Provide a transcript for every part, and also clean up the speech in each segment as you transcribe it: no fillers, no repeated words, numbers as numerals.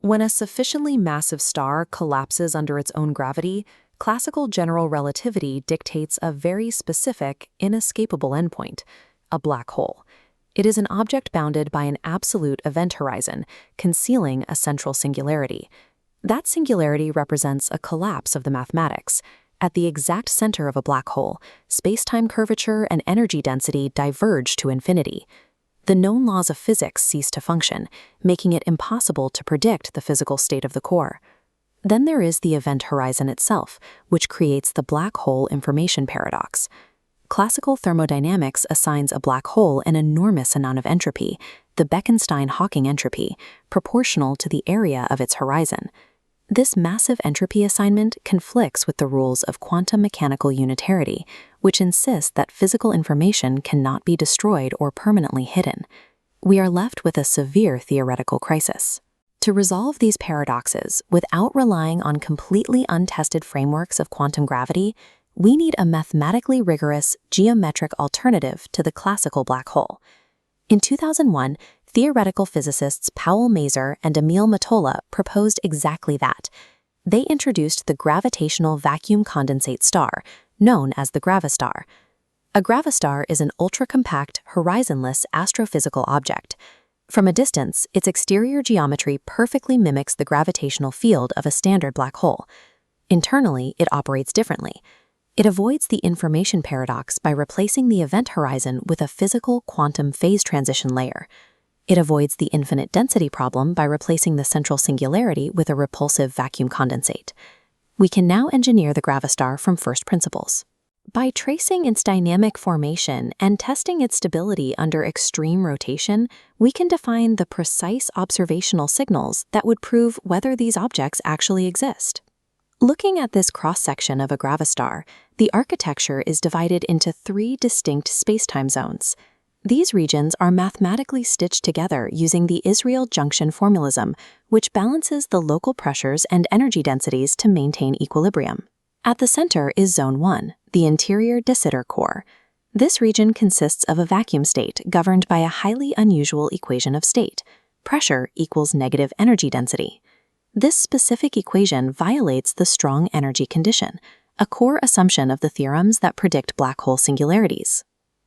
When a sufficiently massive star collapses under its own gravity, classical general relativity dictates a very specific, inescapable endpoint, a black hole. It is an object bounded by an absolute event horizon, concealing a central singularity. That singularity represents a collapse of the mathematics. At the exact center of a black hole, space-time curvature and energy density diverge to infinity. The known laws of physics cease to function, making it impossible to predict the physical state of the core. Then there is the event horizon itself, which creates the black hole information paradox. Classical thermodynamics assigns a black hole an enormous amount of entropy, the Bekenstein-Hawking entropy, proportional to the area of its horizon. This massive entropy assignment conflicts with the rules of quantum mechanical unitarity, which insist that physical information cannot be destroyed or permanently hidden. We are left with a severe theoretical crisis. To resolve these paradoxes without relying on completely untested frameworks of quantum gravity, we need a mathematically rigorous, geometric alternative to the classical black hole. In 2001, theoretical physicists Paul Mazur and Emil Matola proposed exactly that. They introduced the gravitational vacuum condensate star, known as the Gravastar. A Gravastar is an ultracompact, horizonless astrophysical object. From a distance, its exterior geometry perfectly mimics the gravitational field of a standard black hole. Internally, it operates differently. It avoids the information paradox by replacing the event horizon with a physical quantum phase transition layer. It avoids the infinite density problem by replacing the central singularity with a repulsive vacuum condensate. We can now engineer the Gravastar from first principles. By tracing its dynamic formation and testing its stability under extreme rotation, we can define the precise observational signals that would prove whether these objects actually exist. Looking at this cross-section of a Gravastar, the architecture is divided into 3 distinct spacetime zones. These regions are mathematically stitched together using the Israel junction formalism, which balances the local pressures and energy densities to maintain equilibrium. At the center is Zone 1, the interior de Sitter core. This region consists of a vacuum state governed by a highly unusual equation of state. Pressure equals negative energy density. This specific equation violates the strong energy condition, a core assumption of the theorems that predict black hole singularities.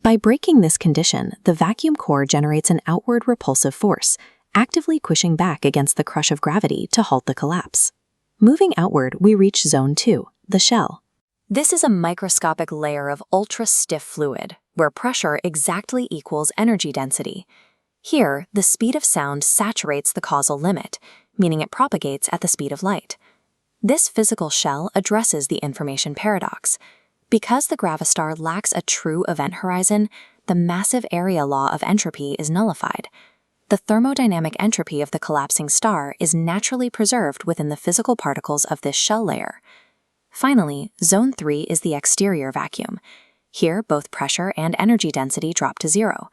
By breaking this condition, the vacuum core generates an outward repulsive force, actively pushing back against the crush of gravity to halt the collapse. Moving outward, we reach Zone 2, the shell. This is a microscopic layer of ultra-stiff fluid, where pressure exactly equals energy density. Here, the speed of sound saturates the causal limit, meaning it propagates at the speed of light. This physical shell addresses the information paradox. Because the Gravastar lacks a true event horizon, the massive area law of entropy is nullified. The thermodynamic entropy of the collapsing star is naturally preserved within the physical particles of this shell layer. Finally, Zone 3 is the exterior vacuum. Here, both pressure and energy density drop to 0.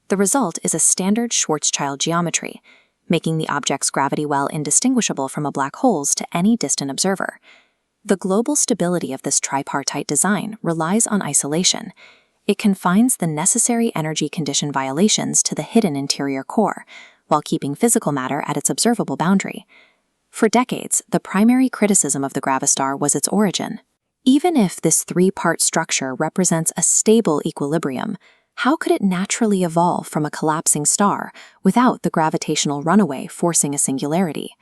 The result is a standard Schwarzschild geometry, making the object's gravity well indistinguishable from a black hole's to any distant observer. The global stability of this tripartite design relies on isolation. It confines the necessary energy condition violations to the hidden interior core, while keeping physical matter at its observable boundary. For decades, the primary criticism of the Gravastar was its origin. Even if this 3-part structure represents a stable equilibrium, how could it naturally evolve from a collapsing star without the gravitational runaway forcing a singularity?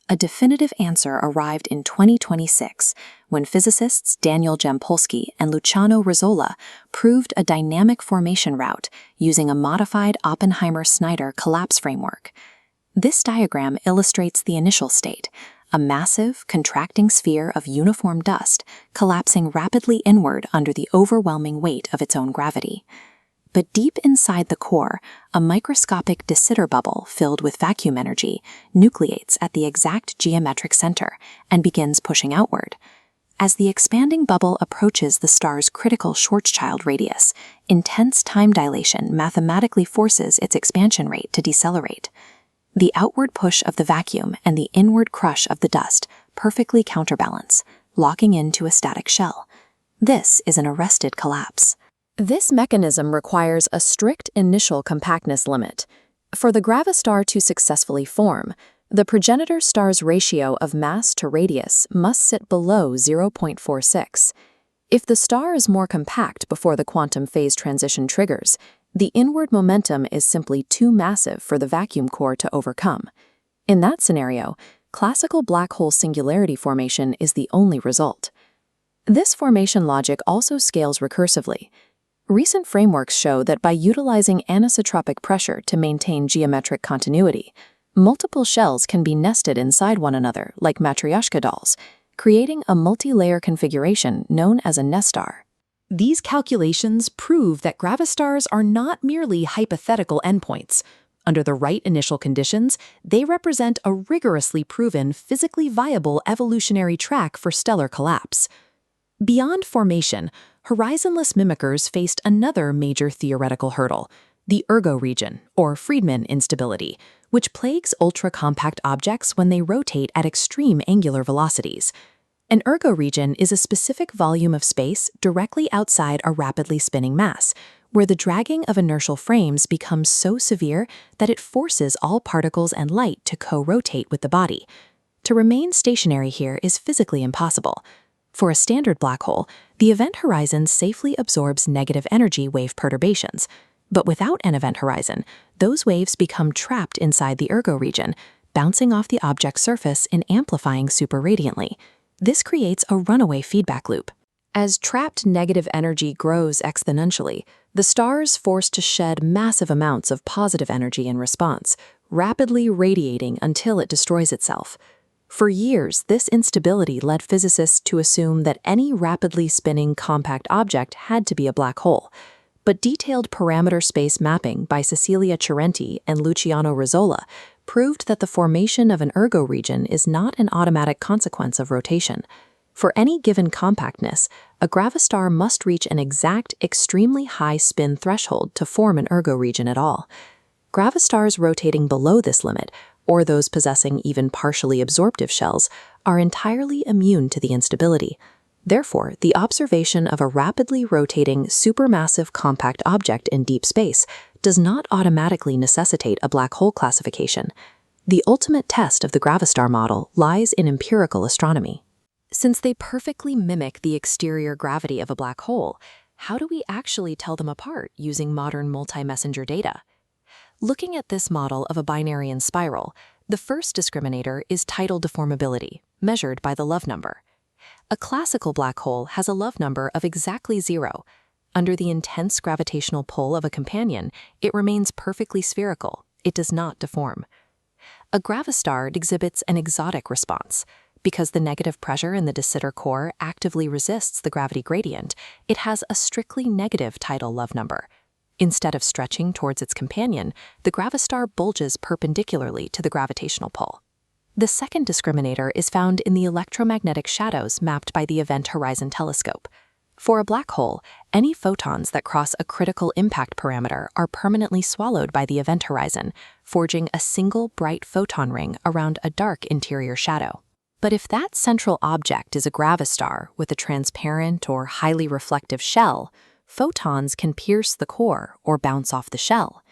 A definitive answer arrived in 2026 when physicists Daniel Jampolsky and Luciano Rizzola proved a dynamic formation route using a modified Oppenheimer-Snyder collapse framework. This diagram illustrates the initial state, a massive, contracting sphere of uniform dust collapsing rapidly inward under the overwhelming weight of its own gravity. But deep inside the core, a microscopic de Sitter bubble filled with vacuum energy nucleates at the exact geometric center and begins pushing outward. As the expanding bubble approaches the star's critical Schwarzschild radius, intense time dilation mathematically forces its expansion rate to decelerate. The outward push of the vacuum and the inward crush of the dust perfectly counterbalance, locking into a static shell. This is an arrested collapse. This mechanism requires a strict initial compactness limit. For the Gravastar to successfully form, The progenitor star's ratio of mass to radius must sit below 0.46. If the star is more compact before the quantum phase transition triggers, the inward momentum is simply too massive for the vacuum core to overcome. In that scenario, classical black hole singularity formation is the only result. This formation logic also scales recursively. Recent frameworks show that by utilizing anisotropic pressure to maintain geometric continuity, multiple shells can be nested inside one another like matryoshka dolls, creating a multi-layer configuration known as a nestar. These calculations prove that gravastars are not merely hypothetical endpoints. Under the right initial conditions, they represent a rigorously proven, physically viable evolutionary track for stellar collapse. Beyond formation, horizonless mimickers faced another major theoretical hurdle, the ergo region, or Friedmann instability, which plagues ultracompact objects when they rotate at extreme angular velocities. An ergo region is a specific volume of space directly outside a rapidly spinning mass, where the dragging of inertial frames becomes so severe that it forces all particles and light to co-rotate with the body. To remain stationary here is physically impossible. For a standard black hole, the event horizon safely absorbs negative energy wave perturbations. But without an event horizon, those waves become trapped inside the ergo region, bouncing off the object's surface and amplifying superradiantly. This creates a runaway feedback loop. As trapped negative energy grows exponentially, the star is forced to shed massive amounts of positive energy in response, rapidly radiating until it destroys itself. For years, this instability led physicists to assume that any rapidly spinning compact object had to be a black hole. But detailed parameter space mapping by Cecilia Cerenti and Luciano Rizzola proved that the formation of an ergo region is not an automatic consequence of rotation. For any given compactness, a gravastar must reach an exact, extremely high spin threshold to form an ergo region at all. Gravastars rotating below this limit, or those possessing even partially absorptive shells, are entirely immune to the instability. Therefore, the observation of a rapidly rotating, supermassive compact object in deep space does not automatically necessitate a black hole classification. The ultimate test of the Gravastar model lies in empirical astronomy. Since they perfectly mimic the exterior gravity of a black hole, how do we actually tell them apart using modern multi-messenger data? Looking at this model of a binary spiral, the first discriminator is tidal deformability, measured by the Love number. A classical black hole has a Love number of exactly 0. Under the intense gravitational pull of a companion, it remains perfectly spherical. It does not deform. A gravastar exhibits an exotic response. Because the negative pressure in the de Sitter core actively resists the gravity gradient, it has a strictly negative tidal Love number. Instead of stretching towards its companion, the gravastar bulges perpendicularly to the gravitational pull. The second discriminator is found in the electromagnetic shadows mapped by the Event Horizon Telescope. For a black hole, any photons that cross a critical impact parameter are permanently swallowed by the event horizon, forging a single bright photon ring around a dark interior shadow. But if that central object is a gravastar with a transparent or highly reflective shell, photons can pierce the core or bounce off the shell.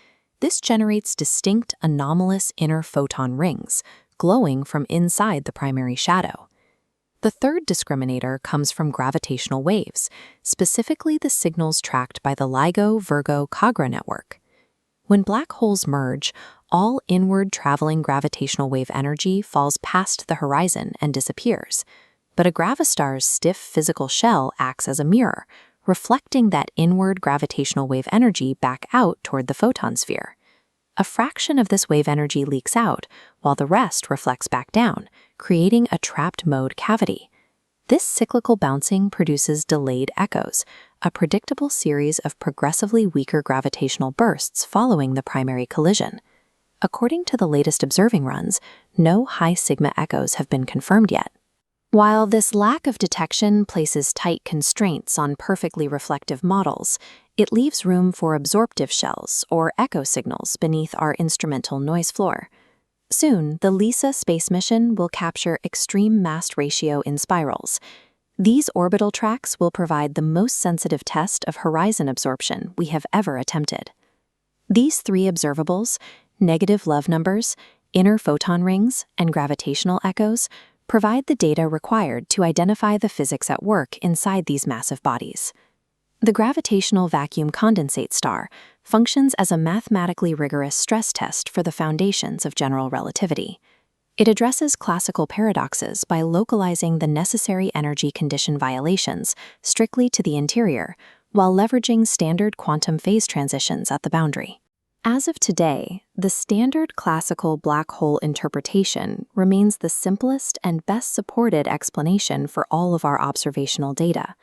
This generates distinct anomalous inner photon rings, glowing from inside the primary shadow. The third discriminator comes from gravitational waves, specifically the signals tracked by the LIGO-Virgo-Cagra network. When black holes merge, all inward traveling gravitational wave energy falls past the horizon and disappears. But a gravastar's stiff physical shell acts as a mirror, reflecting that inward gravitational wave energy back out toward the photon sphere. A fraction of this wave energy leaks out, while the rest reflects back down, creating a trapped mode cavity. This cyclical bouncing produces delayed echoes, a predictable series of progressively weaker gravitational bursts following the primary collision. According to the latest observing runs, no high sigma echoes have been confirmed yet. While this lack of detection places tight constraints on perfectly reflective models, it leaves room for absorptive shells or echo signals beneath our instrumental noise floor. Soon, the LISA space mission will capture extreme mass ratio in spirals. These orbital tracks will provide the most sensitive test of horizon absorption we have ever attempted. These three observables, negative Love numbers, Inner photon rings and gravitational echoes provide the data required to identify the physics at work inside these massive bodies. The gravitational vacuum condensate star functions as a mathematically rigorous stress test for the foundations of general relativity. It addresses classical paradoxes by localizing the necessary energy condition violations strictly to the interior, while leveraging standard quantum phase transitions at the boundary. As of today, the standard classical black hole interpretation remains the simplest and best supported explanation for all of our observational data.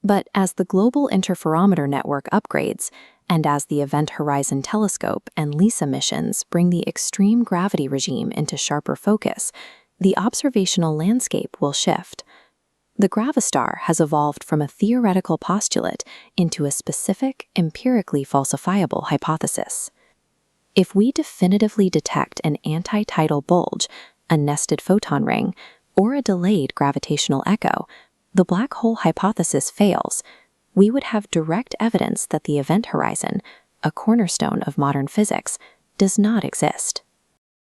But as the global interferometer network upgrades, and as the Event Horizon Telescope and LISA missions bring the extreme gravity regime into sharper focus, the observational landscape will shift. The Gravastar has evolved from a theoretical postulate into a specific, empirically falsifiable hypothesis. If we definitively detect an anti-tidal bulge, a nested photon ring, or a delayed gravitational echo, the black hole hypothesis fails. We would have direct evidence that the event horizon, a cornerstone of modern physics, does not exist.